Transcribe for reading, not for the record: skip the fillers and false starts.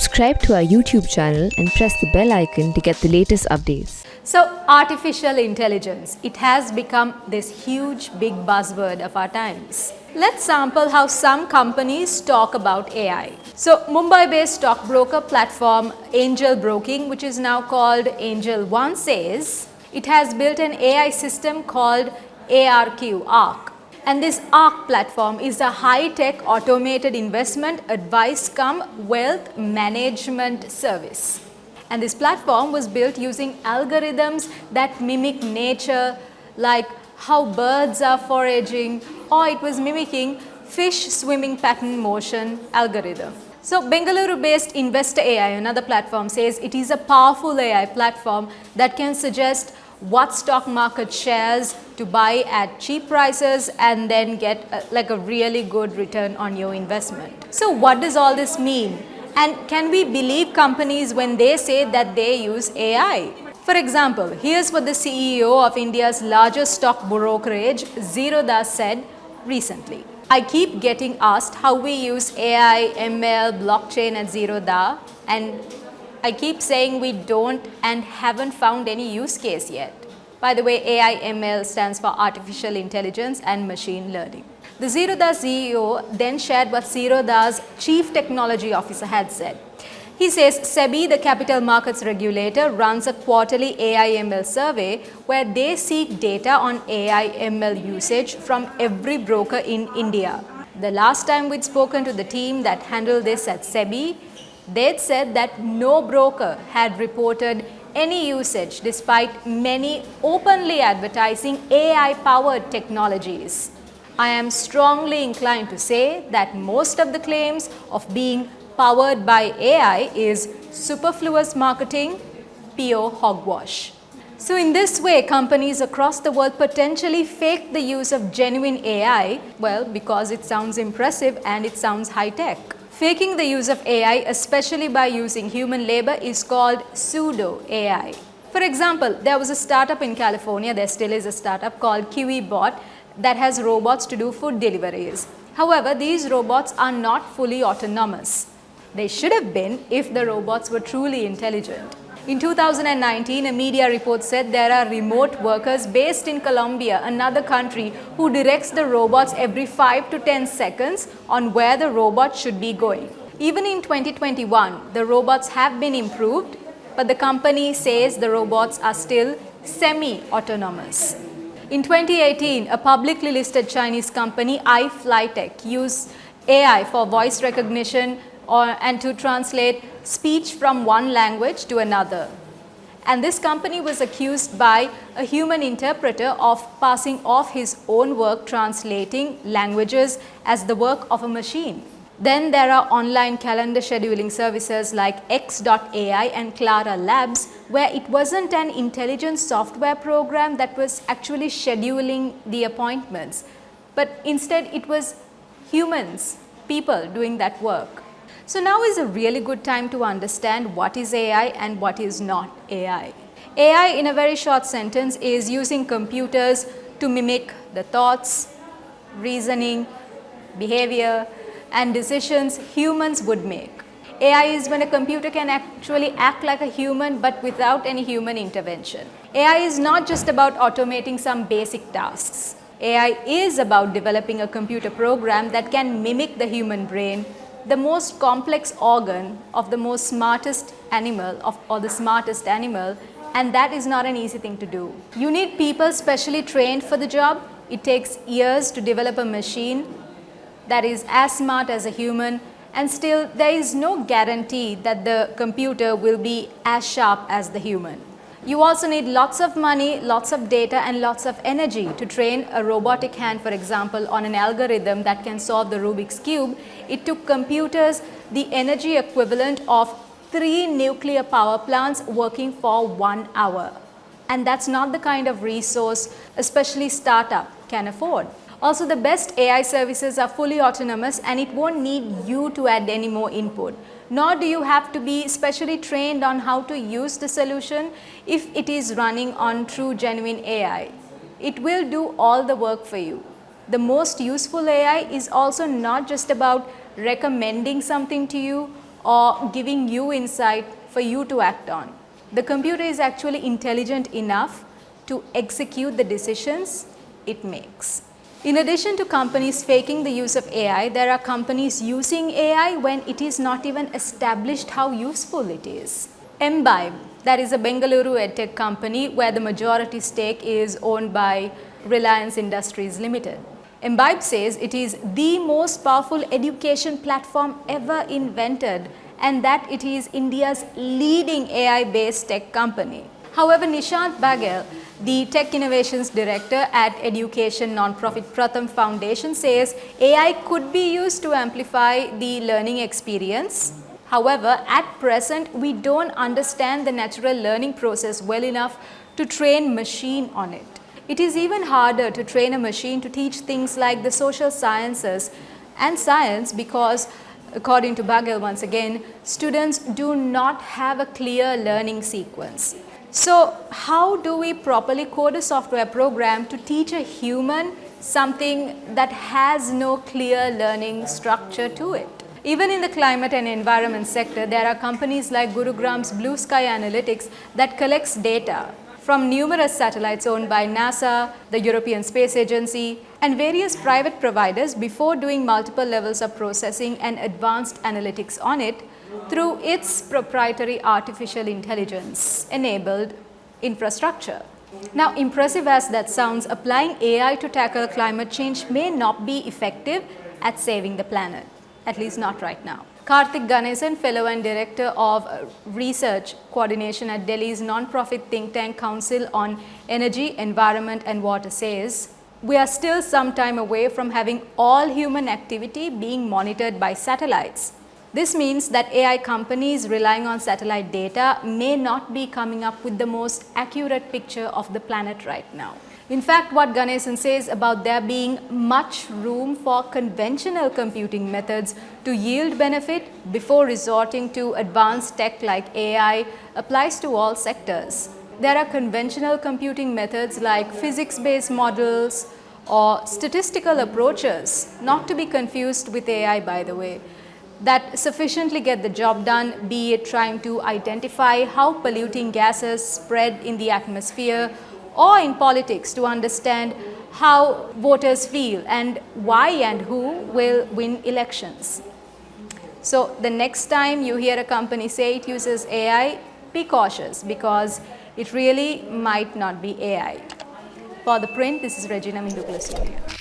Subscribe to our YouTube channel and press the bell icon to get the latest updates. So, artificial intelligence, it has become this huge big buzzword of our times. Let's sample how some companies talk about AI. So, Mumbai-based stockbroker platform Angel Broking, which is now called Angel One, says it has built an AI system called ARQ. And this ARC platform is a high-tech automated investment advice cum wealth management service. And this platform was built using algorithms that mimic nature, like how birds are foraging, or it was mimicking fish swimming pattern motion algorithm. So Bengaluru-based Investor AI, another platform, says it is a powerful AI platform that can suggest what stock market shares to buy at cheap prices and then get a really good return on your investment. So what does all this mean? And can we believe companies when they say that they use AI? For example, here's what the CEO of India's largest stock brokerage, Zerodha, said recently. I keep getting asked how we use AI, ML, blockchain at Zerodha, and I keep saying we don't and haven't found any use case yet. By the way, AI ML stands for Artificial Intelligence and Machine Learning. The Zerodha CEO then shared what Zerodha's Chief Technology Officer had said. He says SEBI, the capital markets regulator, runs a quarterly AI ML survey where they seek data on AI ML usage from every broker in India. The last time we'd spoken to the team that handled this at SEBI, they'd said that no broker had reported any usage despite many openly advertising AI-powered technologies. I am strongly inclined to say that most of the claims of being powered by AI is superfluous marketing, pure hogwash. So in this way, companies across the world potentially fake the use of genuine AI, well, because it sounds impressive and it sounds high-tech. Faking the use of AI, especially by using human labor, is called pseudo-AI. For example, there was a startup in California, there still is a startup called KiwiBot that has robots to do food deliveries. However, these robots are not fully autonomous. They should have been if the robots were truly intelligent. In 2019, a media report said there are remote workers based in Colombia, another country, who directs the robots every 5 to 10 seconds on where the robot should be going. Even in 2021, the robots have been improved, but the company says the robots are still semi-autonomous. In 2018, a publicly listed Chinese company, iFlyTech, used AI for voice recognition and to translate speech from one language to another. And this company was accused by a human interpreter of passing off his own work translating languages as the work of a machine. Then there are online calendar scheduling services like X.AI and Clara Labs, where it wasn't an intelligent software program that was actually scheduling the appointments, but instead it was humans, people doing that work. So now is a really good time to understand what is AI and what is not AI. AI, in a very short sentence, is using computers to mimic the thoughts, reasoning, behavior, and decisions humans would make. AI is when a computer can actually act like a human but without any human intervention. AI is not just about automating some basic tasks. AI is about developing a computer program that can mimic the human brain, the most complex organ of the most smartest animal or the smartest animal, and that is not an easy thing to do. You need people specially trained for the job. It takes years to develop a machine that is as smart as a human, and still there is no guarantee that the computer will be as sharp as the human. You also need lots of money, lots of data, and lots of energy to train a robotic hand, for example, on an algorithm that can solve the Rubik's Cube. It took computers the energy equivalent of 3 nuclear power plants working for 1 hour. And that's not the kind of resource especially startup can afford. Also, the best AI services are fully autonomous and it won't need you to add any more input. Nor do you have to be specially trained on how to use the solution if it is running on true genuine AI. It will do all the work for you. The most useful AI is also not just about recommending something to you or giving you insight for you to act on. The computer is actually intelligent enough to execute the decisions it makes. In addition to companies faking the use of AI, there are companies using AI when it is not even established how useful it is. Mbibe, that is a Bengaluru edtech company where the majority stake is owned by Reliance Industries Limited. Mbibe says it is the most powerful education platform ever invented and that it is India's leading AI-based tech company. However, Nishant Baghel, the Tech Innovations Director at education nonprofit Pratham Foundation, says AI could be used to amplify the learning experience. However, at present, we don't understand the natural learning process well enough to train machine on it. It is even harder to train a machine to teach things like the social sciences and science because, according to Baghel once again, students do not have a clear learning sequence. So, how do we properly code a software program to teach a human something that has no clear learning structure to it? Even in the climate and environment sector, there are companies like Gurugram's Blue Sky Analytics that collects data from numerous satellites owned by NASA, the European Space Agency, and various private providers before doing multiple levels of processing and advanced analytics on it through its proprietary artificial intelligence enabled infrastructure. Now, impressive as that sounds, applying AI to tackle climate change may not be effective at saving the planet, at least not right now. Karthik Ganesan, Fellow and Director of Research Coordination at Delhi's non-profit think tank Council on Energy, Environment and Water says, we are still some time away from having all human activity being monitored by satellites. This means that AI companies relying on satellite data may not be coming up with the most accurate picture of the planet right now. In fact, what Ganesan says about there being much room for conventional computing methods to yield benefit before resorting to advanced tech like AI applies to all sectors. There are conventional computing methods like physics-based models or statistical approaches, not to be confused with AI by the way, that sufficiently get the job done, be it trying to identify how polluting gases spread in the atmosphere, or in politics to understand how voters feel and why and who will win elections. So the next time you hear a company say it uses AI, be cautious because it really might not be AI. For The Print, this is Regina Mindukulasuriya.